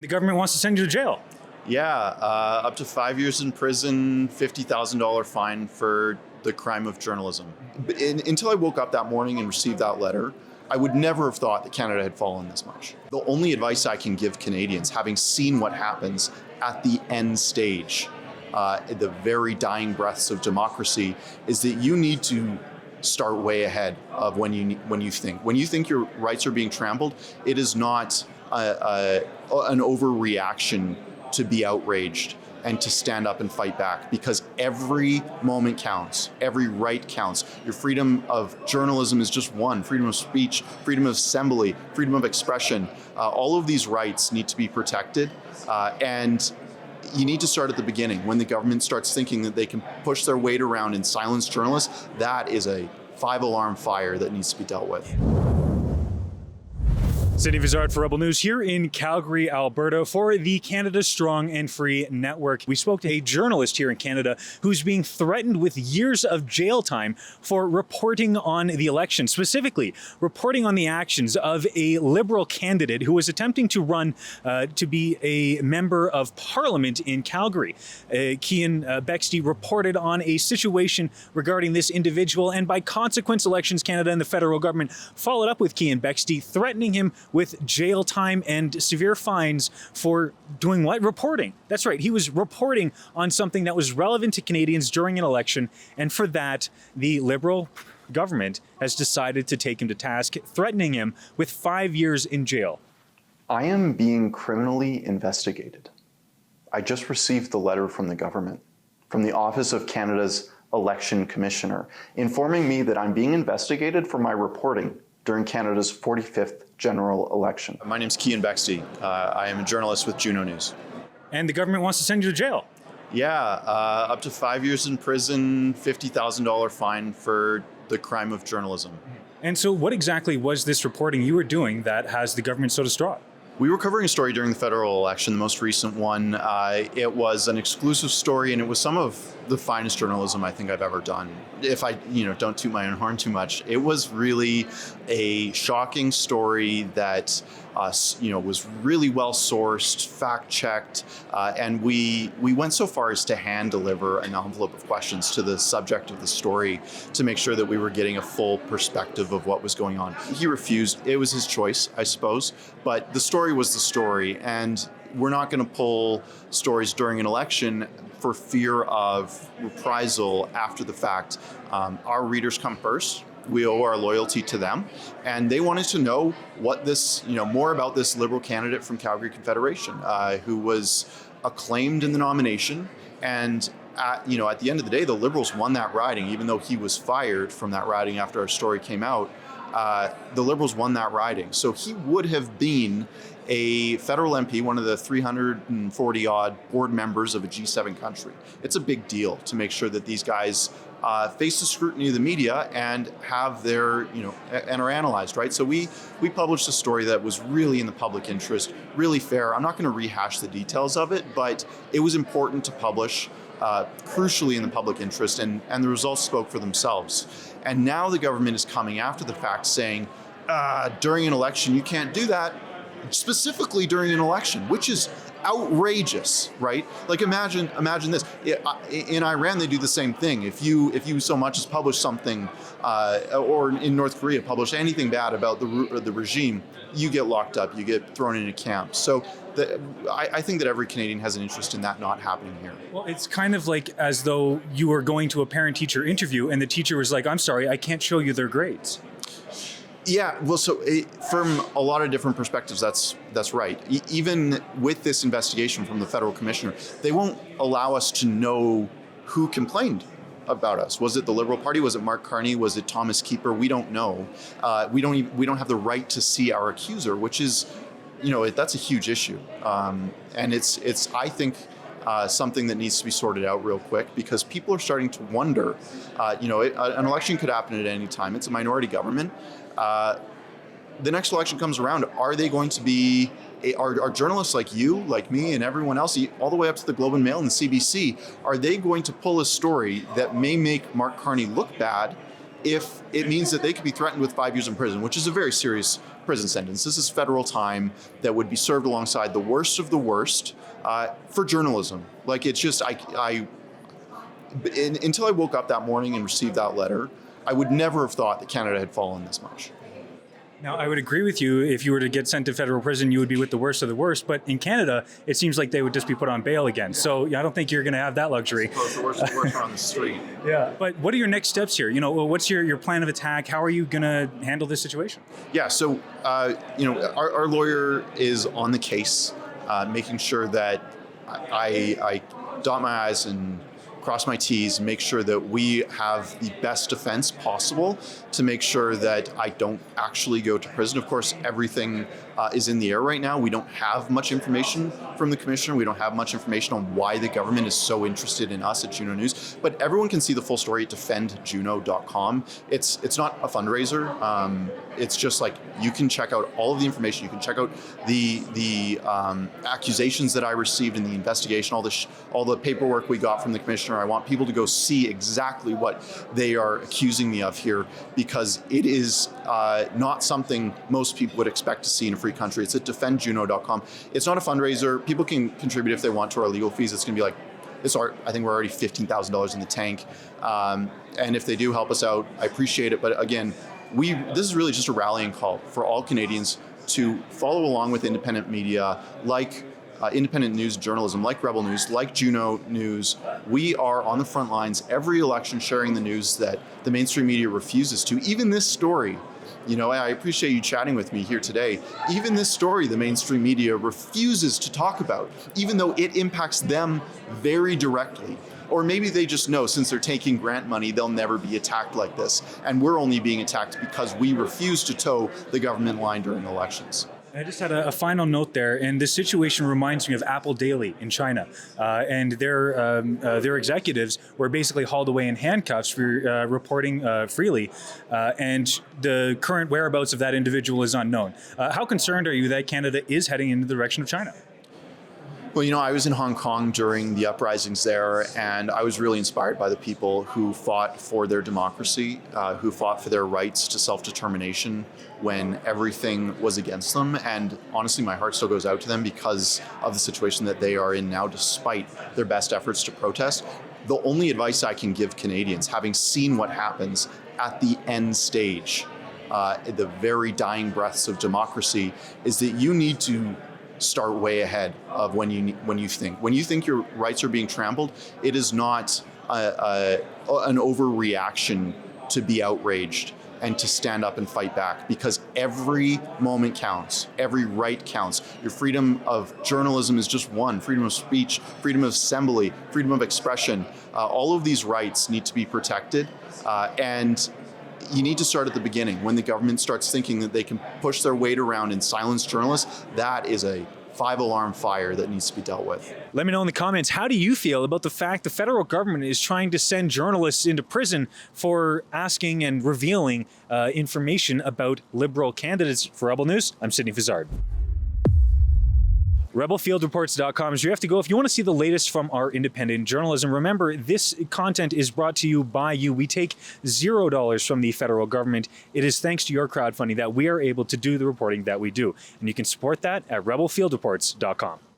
The government wants to send you to jail. Yeah, up to 5 years in prison, $50,000 fine for the crime of journalism. Until I woke up that morning and received that letter, I would never have thought that Canada had fallen this much. The only advice I can give Canadians, having seen what happens at the end stage, the very dying breaths of democracy, is that you need to start way ahead of when you think your rights are being trampled. It is not an overreaction to be outraged and to stand up and fight back, because every moment counts, every right counts. Your freedom of journalism is just one. Freedom of speech, freedom of assembly, freedom of expression. All of these rights need to be protected, and you need to start at the beginning. When the government starts thinking that they can push their weight around and silence journalists, that is a 5-alarm fire that needs to be dealt with. Sydney Fizzard for Rebel News here in Calgary, Alberta for the Canada Strong and Free Network. We spoke to a journalist here in Canada who's being threatened with years of jail time for reporting on the election, specifically reporting on the actions of a Liberal candidate who was attempting to run to be a member of Parliament in Calgary. Keean Bexte reported on a situation regarding this individual, and by consequence, Elections Canada and the federal government followed up with Keean Bexte, threatening him with jail time and severe fines for doing what? Reporting. That's right. He was reporting on something that was relevant to Canadians during an election, and for that, the Liberal government has decided to take him to task, threatening him with 5 years in jail. I am being criminally investigated. I just received the letter from the government, from the Office of Canada's Election Commissioner, informing me that I'm being investigated for my reporting during Canada's 45th general election. My name's Keean Bexte. I am a journalist with Juno News. And the government wants to send you to jail. Yeah, up to 5 years in prison, $50,000 fine for the crime of journalism. And so what exactly was this reporting you were doing that has the government so distraught? We were covering a story during the federal election, the most recent one. It was an exclusive story, and it was some of the finest journalism I think I've ever done. If I, don't toot my own horn too much, it was really a shocking story that, was really well sourced, fact-checked, and we went so far as to hand deliver an envelope of questions to the subject of the story to make sure that we were getting a full perspective of what was going on. He refused. It was his choice, I suppose, but the story was the story, and we're not going to pull stories during an election for fear of reprisal after the fact. Our readers come first. We owe our loyalty to them, and they wanted to know what this, more about this Liberal candidate from Calgary Confederation, who was acclaimed in the nomination, and at the end of the day, the Liberals won that riding, even though he was fired from that riding after our story came out. The Liberals won that riding, so he would have been a federal MP, one of the 340 odd board members of a G7 country. It's a big deal to make sure that these guys face the scrutiny of the media and have their, and are analyzed, right? So we published a story that was really in the public interest, really fair. I'm not going to rehash the details of it, but it was important to publish, crucially in the public interest, and the results spoke for themselves. And now the government is coming after the fact saying, during an election, you can't do that, specifically during an election, which is outrageous, right? Like imagine this. In Iran, they do the same thing. If you so much as publish something, or in North Korea, publish anything bad about the regime, you get locked up, you get thrown in a camp. So I think that every Canadian has an interest in that not happening here. Well, it's kind of like as though you were going to a parent-teacher interview and the teacher was like, I'm sorry, I can't show you their grades. Yeah, well, so from a lot of different perspectives, that's right. Even with this investigation from the federal commissioner, they won't allow us to know who complained about us. Was it the Liberal Party? Was it Mark Carney? Was it Thomas Keeper? We don't know. We don't have the right to see our accuser, which is, that's a huge issue, and it's I think. Something that needs to be sorted out real quick, because people are starting to wonder, an election could happen at any time. It's a minority government. The next election comes around. Are they going to be, are journalists like you, like me, and everyone else, all the way up to the Globe and Mail and the CBC, are they going to pull a story that may make Mark Carney look bad if it means that they could be threatened with 5 years in prison, which is a very serious prison sentence. This is federal time that would be served alongside the worst of the worst for journalism. Like, it's just, until I woke up that morning and received that letter, I would never have thought that Canada had fallen this much. Now, I would agree with you. If you were to get sent to federal prison, you would be with the worst of the worst. But in Canada, it seems like they would just be put on bail again. So I don't think you're going to have that luxury. Suppose the worst of the worst are on the street. Yeah. But what are your next steps here? What's your plan of attack? How are you going to handle this situation? Yeah. So, our lawyer is on the case, making sure that I dot my I's and cross my T's, make sure that we have the best defense possible to make sure that I don't actually go to prison. Of course, everything is in the air right now. We don't have much information from the commissioner. We don't have much information on why the government is so interested in us at Juno News. But everyone can see the full story at defendjuno.com. It's not a fundraiser. It's just like, you can check out all of the information. You can check out the accusations that I received in the investigation, all the paperwork we got from the commissioner. I want people to go see exactly what they are accusing me of here, because it is not something most people would expect to see in a free country. It's at defendjuno.com. It's not a fundraiser. People can contribute if they want to our legal fees. It's going to be like, I think we're already $15,000 in the tank. And if they do help us out, I appreciate it. But again, this is really just a rallying call for all Canadians to follow along with independent media, like independent news journalism, like Rebel News, like Juno News. We are on the front lines every election, sharing the news that the mainstream media refuses to. Even this story, I appreciate you chatting with me here today. Even this story, the mainstream media refuses to talk about, even though it impacts them very directly. Or maybe they just know, since they're taking grant money, they'll never be attacked like this. And we're only being attacked because we refuse to toe the government line during elections. I just had a final note there, and this situation reminds me of Apple Daily in China, and their executives were basically hauled away in handcuffs for reporting freely, and the current whereabouts of that individual is unknown. How concerned are you that Canada is heading in the direction of China? Well, I was in Hong Kong during the uprisings there, and I was really inspired by the people who fought for their democracy, who fought for their rights to self-determination when everything was against them. And honestly, my heart still goes out to them because of the situation that they are in now, despite their best efforts to protest. The only advice I can give Canadians, having seen what happens at the end stage, the very dying breaths of democracy, is that you need to start way ahead of when you think your rights are being trampled. It is not an overreaction to be outraged and to stand up and fight back, because every moment counts, every right counts. Your freedom of journalism is just one: freedom of speech, freedom of assembly, freedom of expression. All of these rights need to be protected, and you need to start at the beginning. When the government starts thinking that they can push their weight around and silence journalists, that is a 5-alarm fire that needs to be dealt with. Let me know in the comments, how do you feel about the fact the federal government is trying to send journalists into prison for asking and revealing information about Liberal candidates? For Rebel News, I'm Sydney Fizzard. RebelFieldReports.com is where you have to go if you want to see the latest from our independent journalism. Remember, this content is brought to you by you. We take $0 from the federal government. It is thanks to your crowdfunding that we are able to do the reporting that we do. And you can support that at RebelFieldReports.com.